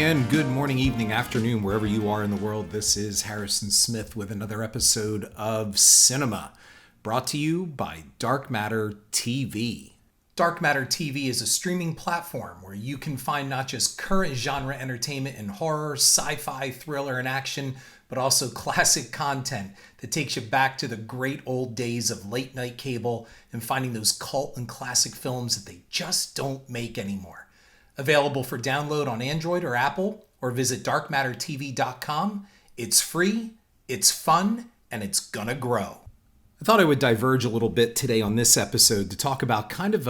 And good morning, evening, afternoon, wherever you are in the world. This is Harrison Smith with another episode of Cynema, brought to you by Dark Matter TV. Dark Matter TV is a streaming platform where you can find not just current genre entertainment in horror, sci-fi, thriller, and action, but also classic content that takes you back to the great old days of late night cable and finding those cult and classic films that they just don't make anymore. Available for download on Android or Apple, or visit darkmattertv.com. It's free, it's fun, and it's gonna grow. I thought I would diverge a little bit today on this episode to talk about kind of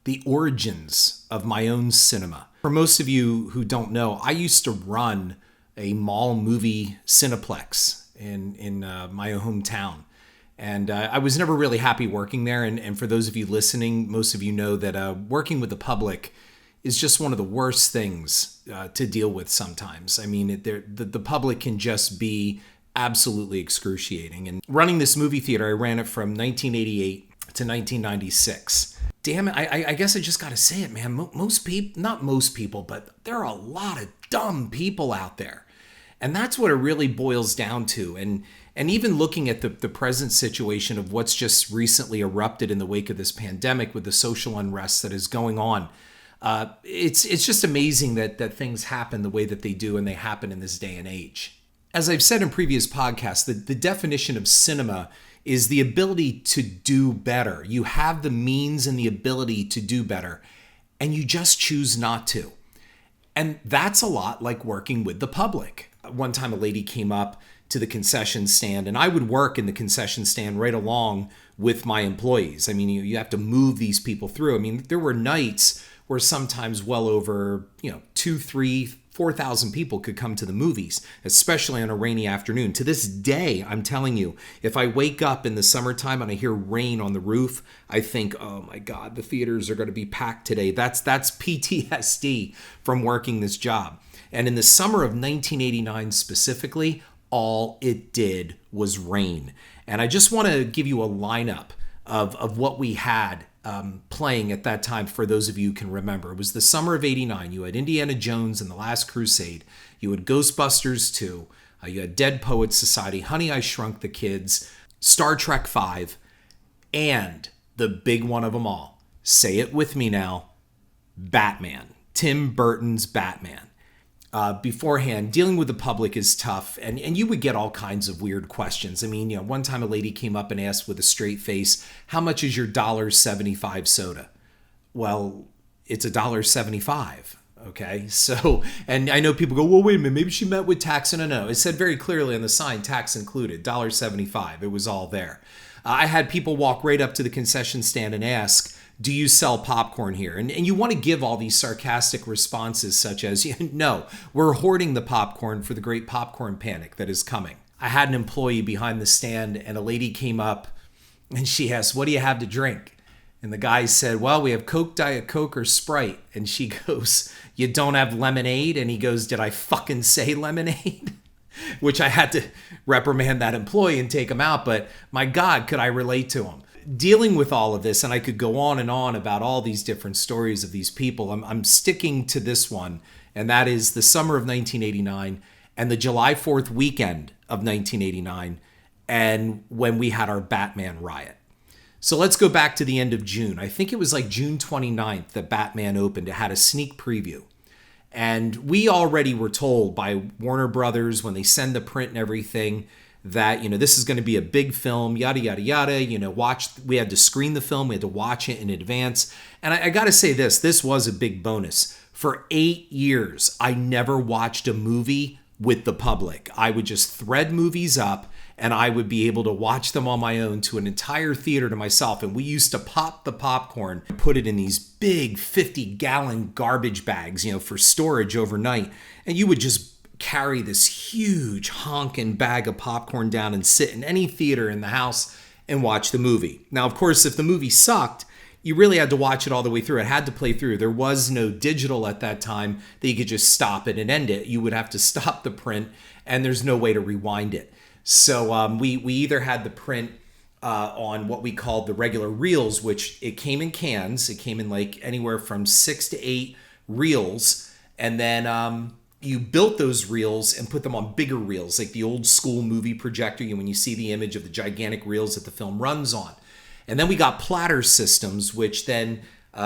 the origins of my own cinema. For most of you who don't know, I used to run a mall movie cineplex in my hometown. And I was never really happy working there. And for those of you listening, most of you know that working with the public is just one of the worst things to deal with sometimes. I mean, the public can just be absolutely excruciating. And running this movie theater, I ran it from 1988 to 1996. Damn it, I guess I just got to say it, man. Most people, not most people, but there are a lot of dumb people out there. And that's what it really boils down to. And even looking at the present situation of what's just recently erupted in the wake of this pandemic with the social unrest that is going on, it's just amazing that things happen the way that they do, and they happen in this day and age. As I've said in previous podcasts, the definition of cinema is the ability to do better. You have the means and the ability to do better, and you just choose not to. And that's a lot like working with the public. One time a lady came up to the concession stand, and I would work in the concession stand right along with my employees. I mean, you have to move these people through. I mean, there were nights where sometimes well over, 2, 3, 4,000 people could come to the movies, especially on a rainy afternoon. To this day, I'm telling you, if I wake up in the summertime and I hear rain on the roof, I think, oh my God, the theaters are going to be packed today. That's PTSD from working this job. And in the summer of 1989 specifically, all it did was rain. And I just want to give you a lineup of what we had playing at that time, for those of you who can remember. It was the summer of '89. You had Indiana Jones and the Last Crusade. You had Ghostbusters 2. You had Dead Poets Society, Honey, I Shrunk the Kids, Star Trek V, and the big one of them all, say it with me now, Batman. Tim Burton's Batman. Beforehand, dealing with the public is tough, and you would get all kinds of weird questions. I mean, one time a lady came up and asked with a straight face, how much is your $1.75 soda? Well, it's $1.75, okay? So, and I know people go, well, wait a minute, maybe she meant with tax. And no, it said very clearly on the sign, tax included, $1.75. It was all there. I had people walk right up to the concession stand and ask, do you sell popcorn here? And you want to give all these sarcastic responses such as, no, we're hoarding the popcorn for the great popcorn panic that is coming. I had an employee behind the stand, and a lady came up and she asked, what do you have to drink? And the guy said, well, we have Coke, Diet Coke, or Sprite. And she goes, you don't have lemonade? And he goes, did I fucking say lemonade? Which I had to reprimand that employee and take him out. But my God, could I relate to him? Dealing with all of this, and I could go on and on about all these different stories of these people, I'm sticking to this one, and that is the summer of 1989 and the July 4th weekend of 1989, and when we had our Batman riot. So let's go back to the end of June. I think it was like June 29th that Batman opened. It had a sneak preview. And we already were told by Warner Brothers when they send the print and everything that, this is going to be a big film, yada, yada, yada, we had to screen the film, we had to watch it in advance. And I got to say this was a big bonus. For 8 years, I never watched a movie with the public. I would just thread movies up, and I would be able to watch them on my own to an entire theater to myself. And we used to pop the popcorn, put it in these big 50-gallon garbage bags, for storage overnight. And you would just carry this huge honking bag of popcorn down and sit in any theater in the house and watch the movie. Now, of course, if the movie sucked, you really had to watch it all the way through. It had to play through. There was no digital at that time that you could just stop it and end it. You would have to stop the print, and there's no way to rewind it. So we either had the print on what we called the regular reels, which it came in cans. It came in like anywhere from 6 to 8 reels. And then, you built those reels and put them on bigger reels, like the old school movie projector, when you see the image of the gigantic reels that the film runs on. And then we got platter systems, which then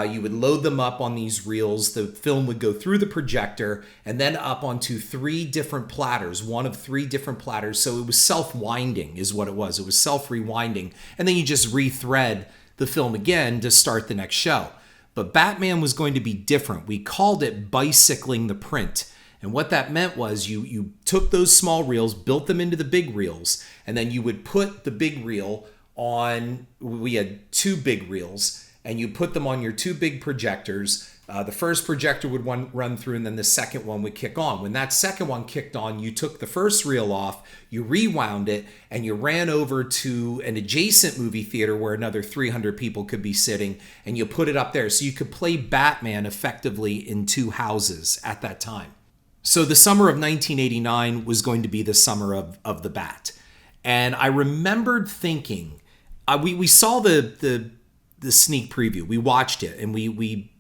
you would load them up on these reels. The film would go through the projector and then up onto 3 different platters, one of 3 different platters. So it was self-winding is what it was. It was self-rewinding. And then you just rethread the film again to start the next show. But Batman was going to be different. We called it bicycling the print. And what that meant was you took those small reels, built them into the big reels, and then you would put the big reel on, we had 2 big reels, and you put them on your 2 big projectors. The first projector would run through, and then the second one would kick on. When that second one kicked on, you took the first reel off, you rewound it, and you ran over to an adjacent movie theater where another 300 people could be sitting, and you put it up there. So you could play Batman effectively in 2 houses at that time. So the summer of 1989 was going to be the summer of the Bat. And I remembered thinking, we saw the sneak preview. We watched it, and we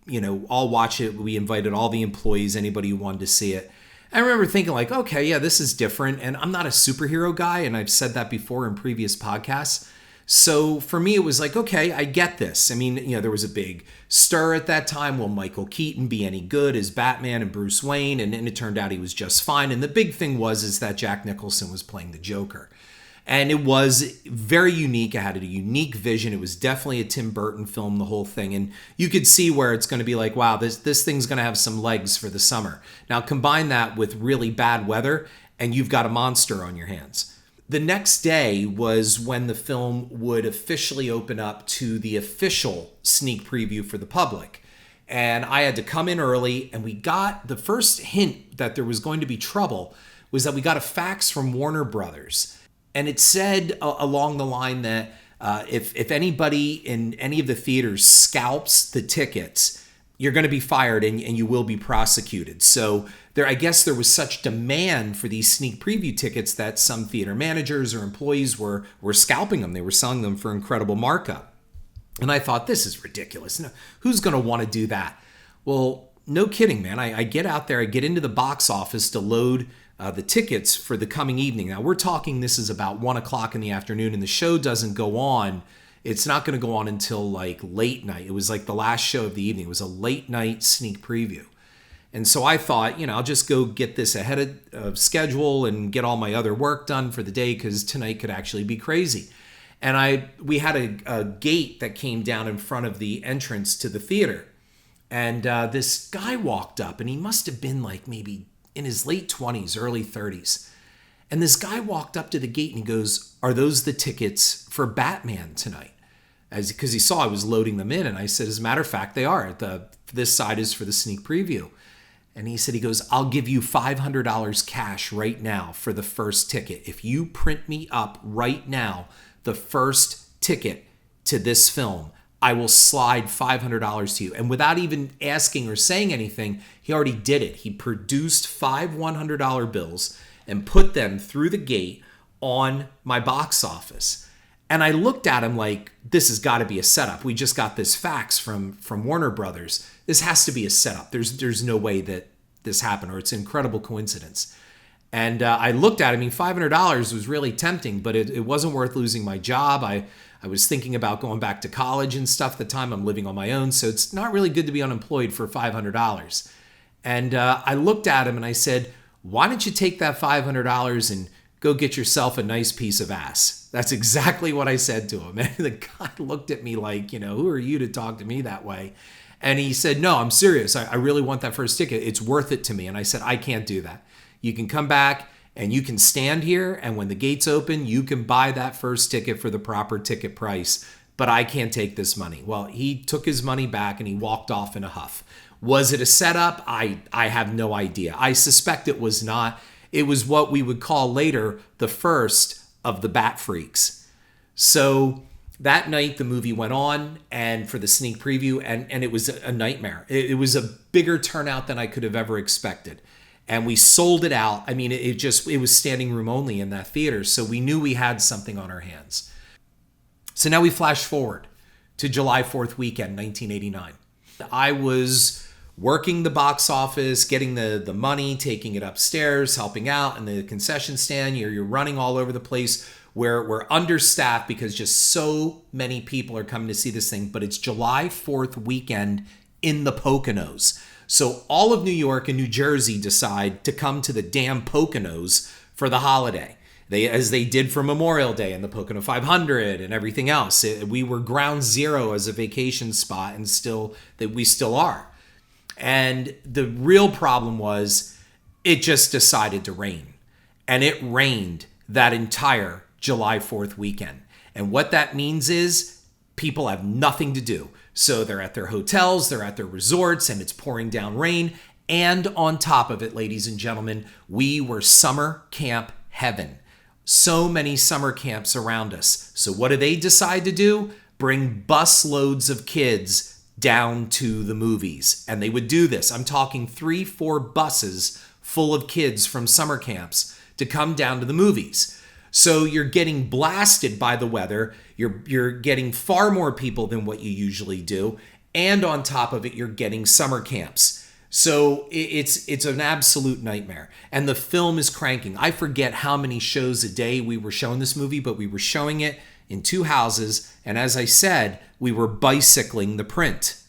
all watched it. We invited all the employees, anybody who wanted to see it. I remember thinking like, okay, yeah, this is different. And I'm not a superhero guy, and I've said that before in previous podcasts. So for me, it was like, okay, I get this. I mean, there was a big stir at that time. Will Michael Keaton be any good as Batman and Bruce Wayne? And it turned out he was just fine. And the big thing is that Jack Nicholson was playing the Joker. And it was very unique. It had a unique vision. It was definitely a Tim Burton film, the whole thing. And you could see where it's going to be like, wow, this thing's going to have some legs for the summer. Now combine that with really bad weather, and you've got a monster on your hands. The next day was when the film would officially open up to the official sneak preview for the public. And I had to come in early, and we got the first hint that there was going to be trouble was that we got a fax from Warner Brothers. And it said along the line that if anybody in any of the theaters scalps the tickets, you're going to be fired and you will be prosecuted. So I guess there was such demand for these sneak preview tickets that some theater managers or employees were scalping them. They were selling them for incredible markup. And I thought, this is ridiculous. No, who's going to want to do that? Well, no kidding, man. I get out there, I get into the box office to load the tickets for the coming evening. Now we're talking, this is about 1 o'clock in the afternoon, and the show doesn't go on. It's not going to go on until like late night. It was like the last show of the evening. It was a late night sneak preview. And so I thought, I'll just go get this ahead of schedule and get all my other work done for the day, because tonight could actually be crazy. And we had a gate that came down in front of the entrance to the theater. And this guy walked up, and he must have been like maybe in his late 20s, early 30s. And this guy walked up to the gate and he goes, "Are those the tickets for Batman tonight?" Because he saw I was loading them in. And I said, as a matter of fact, they are. This side is for the sneak preview. And he goes, "I'll give you $500 cash right now for the first ticket. If you print me up right now the first ticket to this film, I will slide $500 to you." And without even asking or saying anything, he already did it. He produced 5 $100 bills and put them through the gate on my box office. And I looked at him like, this has got to be a setup. We just got this fax from Warner Brothers. This has to be a setup. There's no way that this happened, or it's an incredible coincidence. And I looked at him. I mean, $500 was really tempting, but it wasn't worth losing my job. I was thinking about going back to college and stuff at the time. I'm living on my own, so it's not really good to be unemployed for $500. And I looked at him and I said, "Why don't you take that $500 and go get yourself a nice piece of ass?" That's exactly what I said to him. And the guy looked at me like, who are you to talk to me that way? And he said, "No, I'm serious. I really want that first ticket. It's worth it to me." And I said, "I can't do that. You can come back and you can stand here, and when the gates open, you can buy that first ticket for the proper ticket price, but I can't take this money." Well, he took his money back and he walked off in a huff. Was it a setup? I have no idea. I suspect it was not. It was what we would call later the first of the Bat Freaks. So that night the movie went on, and for the sneak preview, and it was a nightmare. It was a bigger turnout than I could have ever expected. And we sold it out. I mean, it was standing room only in that theater. So we knew we had something on our hands. So now we flash forward to July 4th weekend, 1989. I was working the box office, getting the money, taking it upstairs, helping out in the concession stand. You're running all over the place. We're understaffed because just so many people are coming to see this thing. But it's July 4th weekend in the Poconos. So all of New York and New Jersey decide to come to the damn Poconos for the holiday. As they did for Memorial Day and the Pocono 500 and everything else. We were ground zero as a vacation spot, and we still are. And the real problem was it just decided to rain. And it rained that entire July 4th weekend. And what that means is people have nothing to do. So they're at their hotels, they're at their resorts, and it's pouring down rain. And on top of it, ladies and gentlemen, we were summer camp heaven. So many summer camps around us. So what do they decide to do? Bring bus loads of kids down to the movies. And they would do this. I'm talking 3-4 buses full of kids from summer camps to come down to the movies. So you're getting blasted by the weather. You're getting far more people than what you usually do. And on top of it, you're getting summer camps. So it's an absolute nightmare. And the film is cranking. I forget how many shows a day we were showing this movie, but we were showing it in 2 houses. And as I said, we were bicycling the print.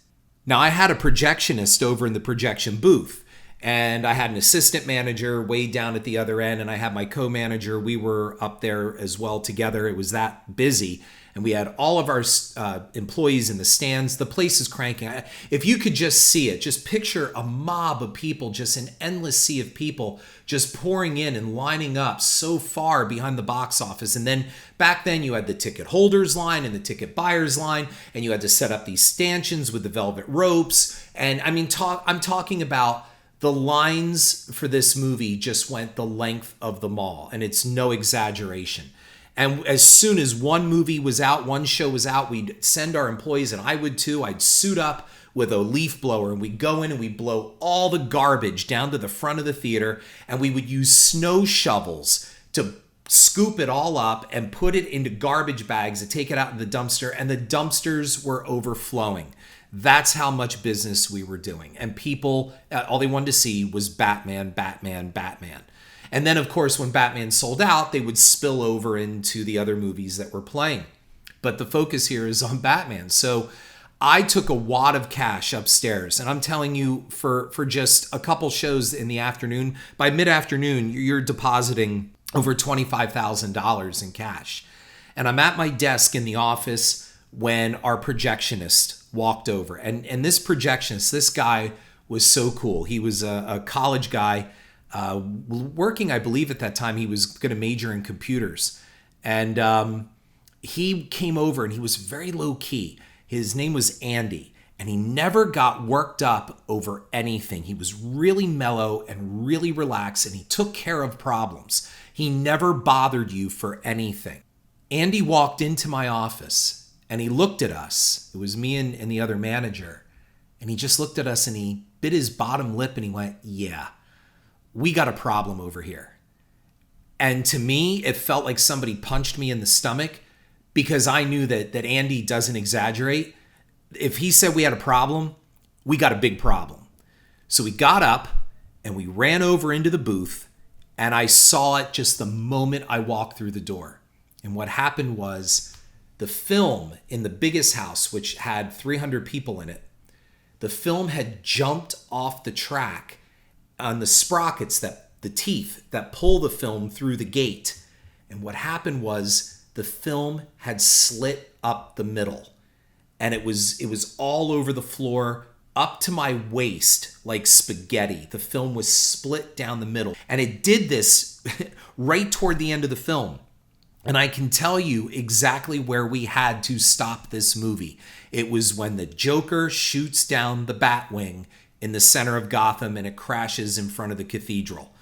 Now, I had a projectionist over in the projection booth. And I had an assistant manager way down at the other end, and I had my co-manager. We were up there as well together. It was that busy. And we had all of our employees in the stands. The place is cranking. If you could just see it, just picture a mob of people, just an endless sea of people just pouring in and lining up so far behind the box office. And then back then you had the ticket holders line and the ticket buyers line, and you had to set up these stanchions with the velvet ropes. And I mean, I'm talking about the lines for this movie just went the length of the mall, and it's no exaggeration. And as soon as one movie was out, one show was out, we'd send our employees, and I would too. I'd suit up with a leaf blower, and we'd go in and we'd blow all the garbage down to the front of the theater, and we would use snow shovels to scoop it all up and put it into garbage bags to take it out in the dumpster, and the dumpsters were overflowing. That's how much business we were doing. And people, all they wanted to see was Batman, Batman, Batman. And then, of course, when Batman sold out, they would spill over into the other movies that were playing. But the focus here is on Batman. So I took a wad of cash upstairs. And I'm telling you, for just a couple shows in the afternoon, by mid-afternoon, you're depositing over $25,000 in cash. And I'm at my desk in the office when our projectionist walked over. And this projectionist, this guy was so cool. He was a college guy working, I believe at that time, he was going to major in computers. And he came over and he was very low key. His name was Andy, and he never got worked up over anything. He was really mellow and really relaxed, and he took care of problems. He never bothered you for anything. Andy walked into my office and he looked at us. It was me and the other manager. And he just looked at us and he bit his bottom lip and he went, "Yeah, we got a problem over here." And to me, it felt like somebody punched me in the stomach, because I knew that Andy doesn't exaggerate. If he said we had a problem, we got a big problem. So we got up and we ran over into the booth, and I saw it just the moment I walked through the door. And what happened was, the film in the biggest house, which had 300 people in it, the film had jumped off the track on the sprockets, the teeth that pull the film through the gate. And what happened was the film had slit up the middle, and it was all over the floor up to my waist like spaghetti. The film was split down the middle, and it did this right toward the end of the film. And I can tell you exactly where we had to stop this movie. It was when the Joker shoots down the Batwing in the center of Gotham and it crashes in front of the cathedral.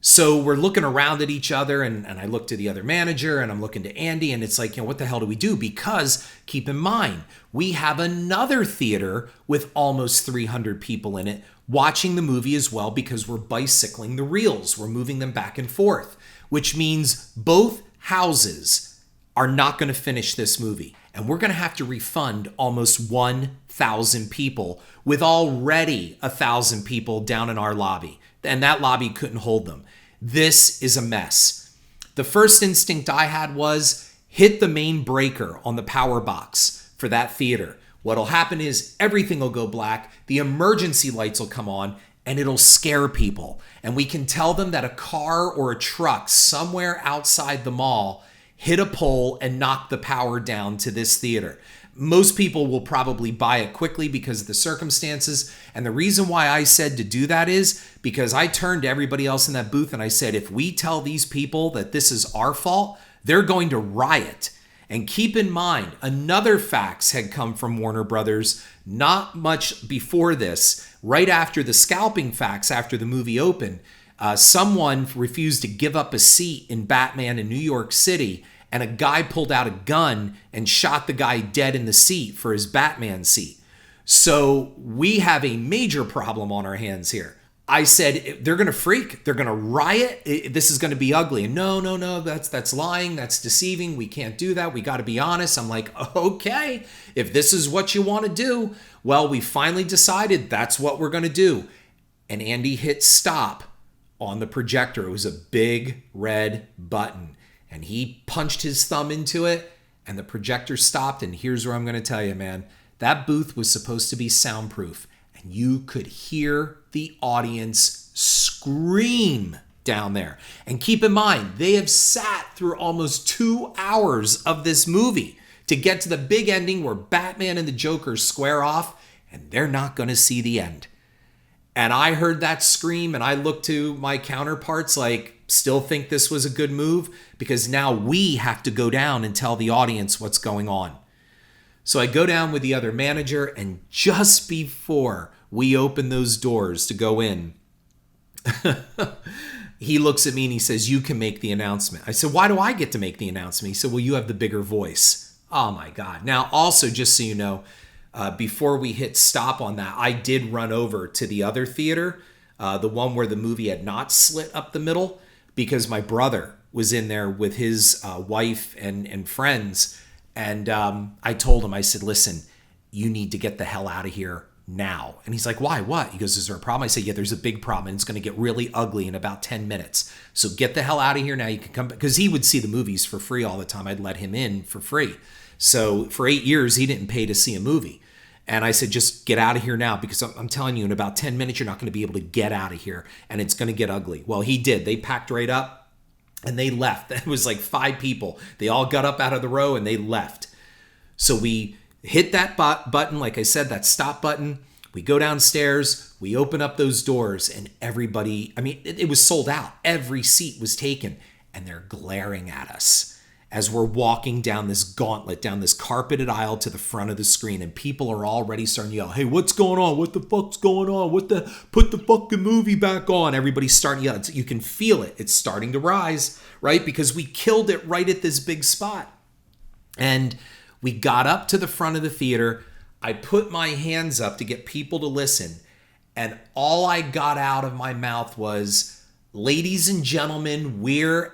So we're looking around at each other, and I looked to the other manager, and I'm looking to Andy, and it's like, what the hell do we do? Because keep in mind, we have another theater with almost 300 people in it watching the movie as well, because we're bicycling the reels. We're moving them back and forth, which means both houses are not going to finish this movie. and we're going to have to refund almost 1,000 people with already 1,000 people down in our lobby. And that lobby couldn't hold them. This is a mess. The first instinct I had was hit the main breaker on the power box for that theater. What'll happen is everything will go black, the emergency lights will come on, and it'll scare people. And we can tell them that a car or a truck somewhere outside the mall hit a pole and knocked the power down to this theater. Most people will probably buy it quickly because of the circumstances. And the reason why I said to do that is because I turned to everybody else in that booth and I said, if we tell these people that this is our fault, they're going to riot. And keep in mind, another fax had come from Warner Brothers not much before this. Right after the scalping fax, after the movie opened, someone refused to give up a seat in Batman in New York City, and a guy pulled out a gun and shot the guy dead in the seat for his Batman seat. So we have a major problem on our hands here. I said, they're going to freak. They're going to riot. This is going to be ugly. And no, that's lying. That's deceiving. We can't do that. We got to be honest. I'm like, okay, if this is what you want to do, well, we finally decided that's what we're going to do. And Andy hit stop on the projector. It was a big red button. And he punched his thumb into it, and the projector stopped. And here's where I'm going to tell you, man. That booth was supposed to be soundproof, and you could hear the audience scream down there. And keep in mind, they have sat through almost 2 hours of this movie to get to the big ending where Batman and the Joker square off, and they're not going to see the end. And I heard that scream, and I looked to my counterparts like, still think this was a good move? Because now we have to go down and tell the audience what's going on. So I go down with the other manager, and just before we open those doors to go in, he looks at me and he says, you can make the announcement. I said, why do I get to make the announcement? He said, well, you have the bigger voice. Oh my God. Now, also, just so you know, before we hit stop on that, I did run over to the other theater, the one where the movie had not slit up the middle, because my brother was in there with his wife and friends. And I told him, I said, listen, you need to get the hell out of here now. And he's like, why? What? He goes, is there a problem? I say, yeah, there's a big problem, and it's going to get really ugly in about 10 minutes. So get the hell out of here now. You can come back. Because he would see the movies for free all the time. I'd let him in for free. So for 8 years, he didn't pay to see a movie. And I said, just get out of here now, because I'm telling you, in about 10 minutes, you're not going to be able to get out of here, and it's going to get ugly. Well, he did. They packed right up, and they left. It was like 5 people. They all got up out of the row, and they left. So we hit that button, like I said, that stop button. We go downstairs. We open up those doors, and everybody, I mean, it was sold out. Every seat was taken, and they're glaring at us as we're walking down this gauntlet, down this carpeted aisle to the front of the screen, and people are already starting to yell, hey, what's going on? What the fuck's going on? Put the fucking movie back on. Everybody's starting to yell. You can feel it. It's starting to rise, right? Because we killed it right at this big spot. And we got up to the front of the theater. I put my hands up to get people to listen. And all I got out of my mouth was, ladies and gentlemen,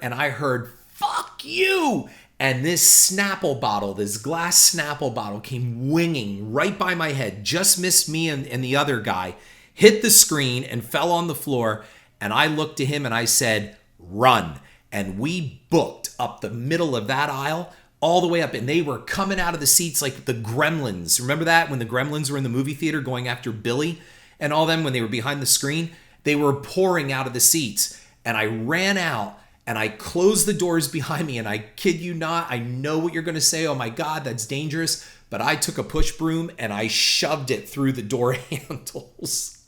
and I heard, fuck you. And this Snapple bottle, this glass Snapple bottle, came winging right by my head, just missed me and the other guy, hit the screen and fell on the floor. And I looked to him and I said, run. And we booked up the middle of that aisle all the way up. And they were coming out of the seats like the Gremlins. Remember that? When the Gremlins were in the movie theater going after Billy and all them, when they were behind the screen, they were pouring out of the seats. And I ran out and I closed the doors behind me, and I kid you not, I know what you're going to say. Oh my God, that's dangerous. But I took a push broom and I shoved it through the door handles.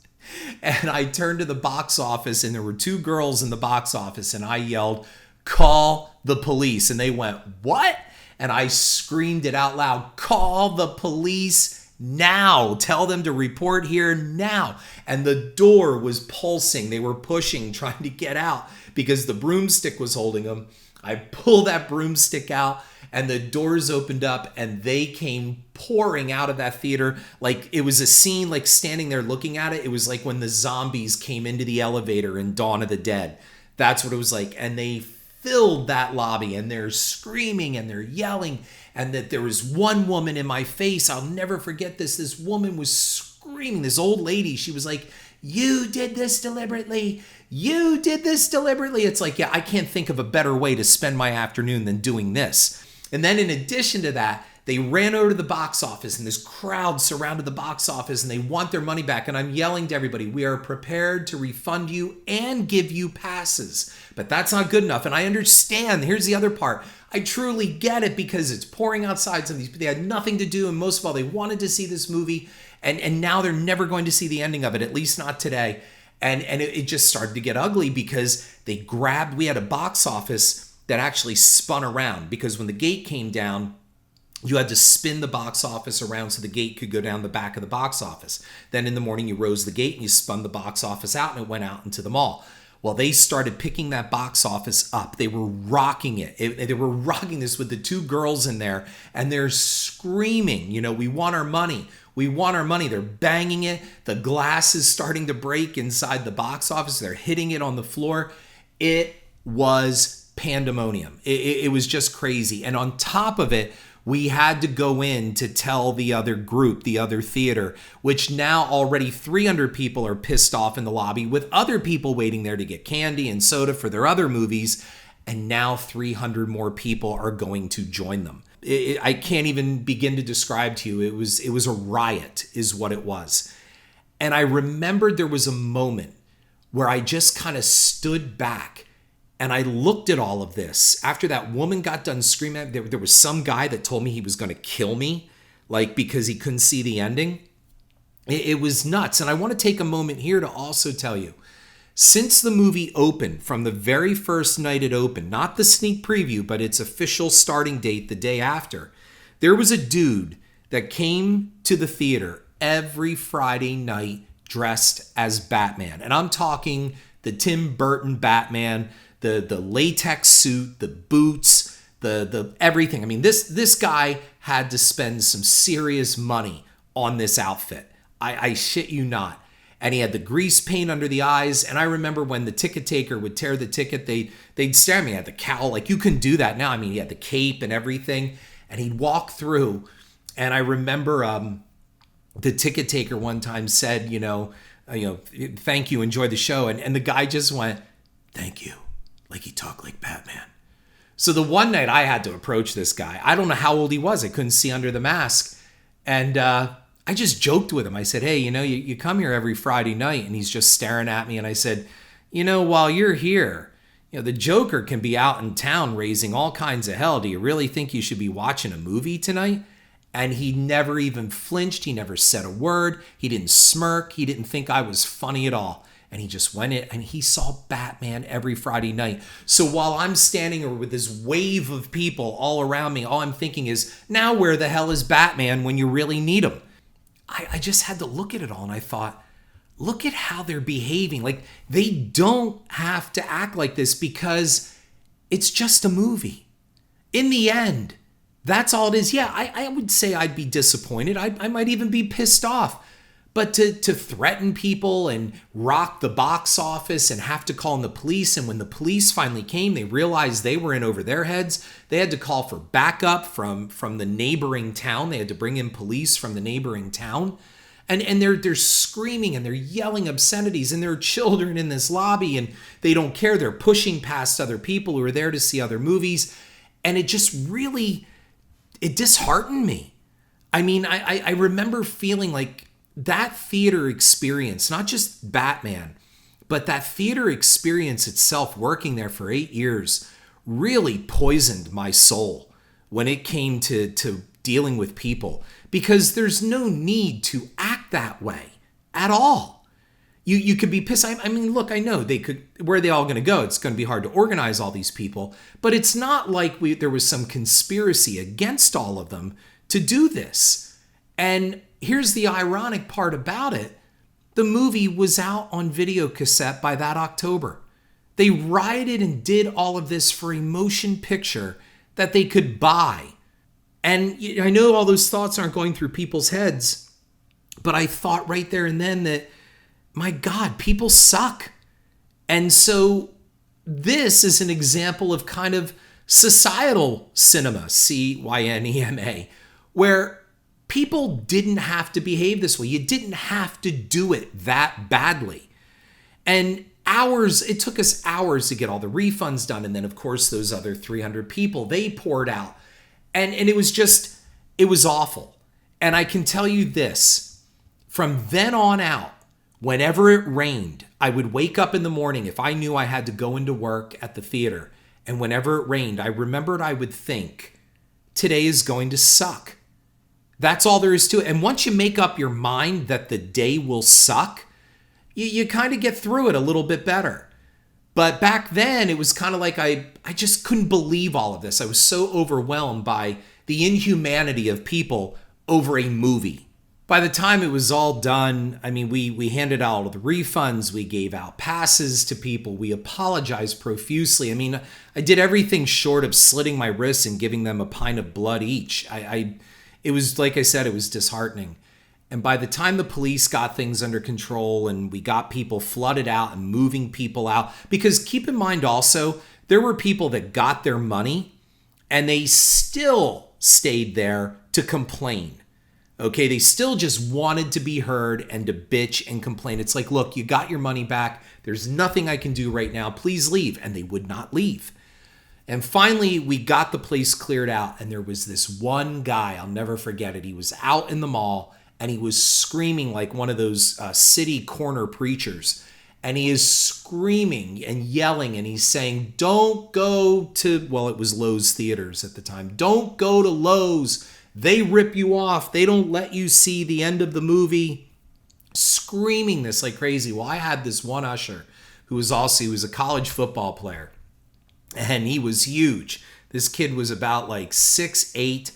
And I turned to the box office, and there were 2 girls in the box office, and I yelled, call the police. And they went, what? And I screamed it out loud, call the police now. Tell them to report here now. And the door was pulsing. They were pushing, trying to get out, because the broomstick was holding them. I pulled that broomstick out, and the doors opened up, and they came pouring out of that theater. Like it was a scene, like standing there looking at it. It was like when the zombies came into the elevator in Dawn of the Dead. That's what it was like. And they filled that lobby, and they're screaming and they're yelling. and that there was one woman in my face. I'll never forget this. This woman was screaming, this old lady. She was like, "You did this deliberately. You did this deliberately." It's like, yeah, I can't think of a better way to spend my afternoon than doing this. And then in addition to that, they ran over to the box office, and this crowd surrounded the box office, and they want their money back. And I'm yelling to everybody, "We are prepared to refund you and give you passes." But that's not good enough. And I understand. Here's the other part. I truly get it, because it's pouring outside. Some of these, they had nothing to do. And most of all, they wanted to see this movie. And now they're never going to see the ending of it, at least not today. And it just started to get ugly, because we had a box office that actually spun around, because when the gate came down, you had to spin the box office around so the gate could go down the back of the box office. Then in the morning, you rose the gate and you spun the box office out, and it went out into the mall. Well, they started picking that box office up. They were rocking it. They were rocking this with the two girls in there, and they're screaming, "We want our money. We want our money." They're banging it. The glass is starting to break inside the box office. They're hitting it on the floor. It was pandemonium. It was just crazy. And on top of it, we had to go in to tell the other group, the other theater, which now already 300 people are pissed off in the lobby, with other people waiting there to get candy and soda for their other movies. And now 300 more people are going to join them. I can't even begin to describe to you. It was a riot is what it was. And I remembered there was a moment where I just kind of stood back and I looked at all of this. After that woman got done screaming, there was some guy that told me he was going to kill me, because he couldn't see the ending. It was nuts. And I want to take a moment here to also tell you, since the movie opened, from the very first night it opened, not the sneak preview, but its official starting date the day after, there was a dude that came to the theater every Friday night dressed as Batman. And I'm talking the Tim Burton Batman, the latex suit, the boots, the everything. I mean, this guy had to spend some serious money on this outfit. I shit you not. And he had the grease paint under the eyes. And I remember when the ticket taker would tear the ticket, they'd stare at me. He had the cowl. Like, you couldn't do that now. I mean, he had the cape and everything. And he'd walk through. And I remember the ticket taker one time said, "Thank you, enjoy the show." And the guy just went, "Thank you." Like he talked like Batman. So the one night I had to approach this guy. I don't know how old he was. I couldn't see under the mask. And I just joked with him. I said, "Hey, you come here every Friday night." And he's just staring at me. And I said, "While you're here, the Joker can be out in town raising all kinds of hell. Do you really think you should be watching a movie tonight?" And he never even flinched. He never said a word. He didn't smirk. He didn't think I was funny at all. And he just went in and he saw Batman every Friday night. So while I'm standing with this wave of people all around me, all I'm thinking is, now where the hell is Batman when you really need him? I just had to look at it all, and I thought, look at how they're behaving. Like, they don't have to act like this, because it's just a movie. In the end, that's all it is. Yeah, I would say I'd be disappointed. I might even be pissed off. But to threaten people and rock the box office and have to call in the police, and when the police finally came, they realized they were in over their heads. They had to call for backup from the neighboring town. They had to bring in police from the neighboring town. And they're screaming and they're yelling obscenities, and there are children in this lobby, and they don't care. They're pushing past other people who are there to see other movies. And it just really, it disheartened me. I mean, I remember feeling like that theater experience, not just Batman, but that theater experience itself, working there for 8 years, really poisoned my soul when it came to dealing with people, because there's no need to act that way at all. You could be pissed. I mean, look, I know where are they all going to go? It's going to be hard to organize all these people, but it's not like there was some conspiracy against all of them to do this. And here's the ironic part about it. The movie was out on video cassette by that October. They rioted and did all of this for a motion picture that they could buy. And I know all those thoughts aren't going through people's heads, but I thought right there and then that, my God, people suck. And so this is an example of kind of societal cinema, Cynema, where people didn't have to behave this way. You didn't have to do it that badly. And it took us hours to get all the refunds done. And then, of course, those other 300 people, they poured out. And it was awful. And I can tell you this, from then on out, whenever it rained, I would wake up in the morning if I knew I had to go into work at the theater. And whenever it rained, I remembered I would think, today is going to suck. That's all there is to it. And once you make up your mind that the day will suck, you kind of get through it a little bit better. But back then, it was kind of like I just couldn't believe all of this. I was so overwhelmed by the inhumanity of people over a movie. By the time it was all done, I mean, we handed out all the refunds, we gave out passes to people, we apologized profusely. I mean, I did everything short of slitting my wrists and giving them a pint of blood each. It was, like I said, it was disheartening. And by the time the police got things under control and we got people flooded out and moving people out, because keep in mind also, there were people that got their money and they still stayed there to complain. Okay, they still just wanted to be heard and to bitch and complain. It's like, look, you got your money back. There's nothing I can do right now. Please leave. And they would not leave. And finally, we got the place cleared out. And there was this one guy, I'll never forget it. He was out in the mall and he was screaming like one of those city corner preachers. And he is screaming and yelling and he's saying, don't go to, well, it was Lowe's Theaters at the time. Don't go to Lowe's. They rip you off. They don't let you see the end of the movie. Screaming this like crazy. Well, I had this one usher who was a college football player. And he was huge. This kid was about like 6'8",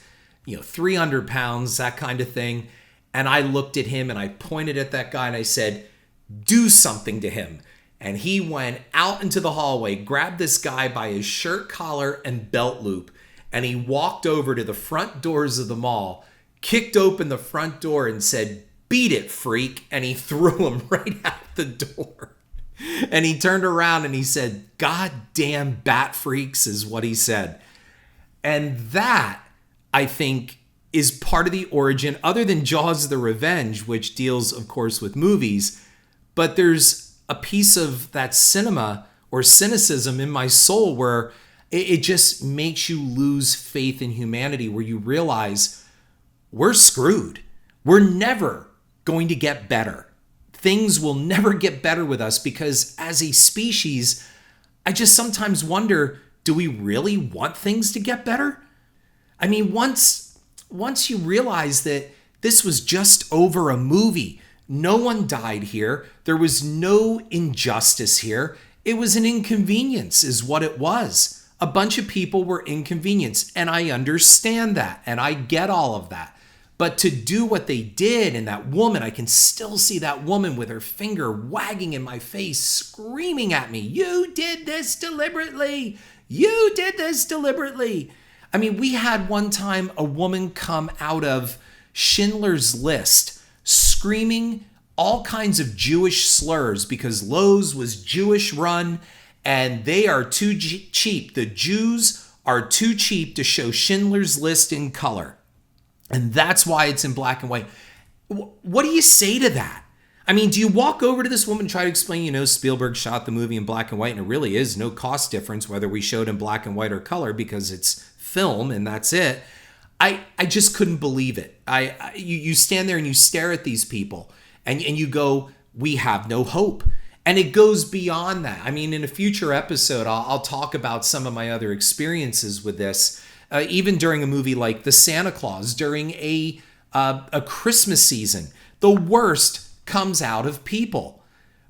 300 pounds, that kind of thing. And I looked at him and I pointed at that guy and I said, do something to him. And he went out into the hallway, grabbed this guy by his shirt collar and belt loop, and he walked over to the front doors of the mall, kicked open the front door and said, beat it, freak. And he threw him right out the door. And he turned around and he said, God damn bat freaks is what he said. And that, I think, is part of the origin, other than Jaws the Revenge, which deals, of course, with movies. But there's a piece of that cinema or cynicism in my soul where it just makes you lose faith in humanity, where you realize we're screwed. We're never going to get better. Things will never get better with us because as a species, I just sometimes wonder, do we really want things to get better? I mean, once you realize that this was just over a movie, no one died here, there was no injustice here, it was an inconvenience is what it was. A bunch of people were inconvenienced, and I understand that, and I get all of that. But to do what they did, and that woman, I can still see that woman with her finger wagging in my face, screaming at me, you did this deliberately. You did this deliberately. I mean, we had one time a woman come out of Schindler's List screaming all kinds of Jewish slurs because Lowe's was Jewish run and they are too cheap. The Jews are too cheap to show Schindler's List in color. And that's why it's in black and white. What do you say to that? I mean, do you walk over to this woman and try to explain, Spielberg shot the movie in black and white and it really is no cost difference whether we showed in black and white or color because it's film and that's it. I just couldn't believe it. You stand there and you stare at these people and you go, we have no hope. And it goes beyond that. I mean, in a future episode, I'll talk about some of my other experiences with this. Even during a movie like The Santa Claus, during a Christmas season, the worst comes out of people.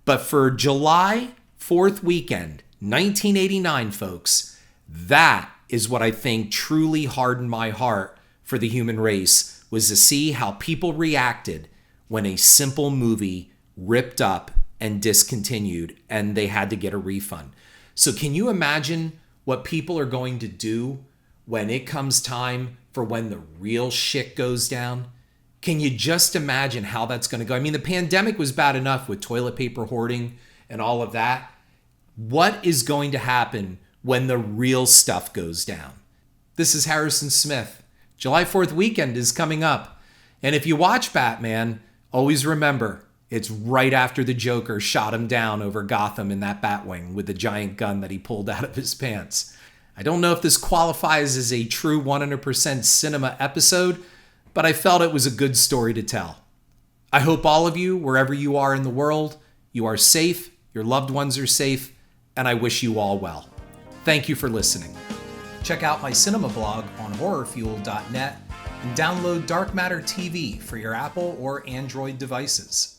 But for July 4th weekend, 1989, folks, that is what I think truly hardened my heart for the human race, was to see how people reacted when a simple movie ripped up and discontinued and they had to get a refund. So can you imagine what people are going to do when it comes time for when the real shit goes down? Can you just imagine how that's going to go? I mean, the pandemic was bad enough with toilet paper hoarding and all of that. What is going to happen when the real stuff goes down. This is Harrison Smith. July 4th weekend is coming up. And if you watch Batman, always remember, it's right after the Joker shot him down over Gotham in that Batwing with the giant gun that he pulled out of his pants. I don't know if this qualifies as a true 100% cinema episode, but I felt it was a good story to tell. I hope all of you, wherever you are in the world, you are safe, your loved ones are safe, and I wish you all well. Thank you for listening. Check out my cinema blog on horrorfuel.net and download Dark Matter TV for your Apple or Android devices.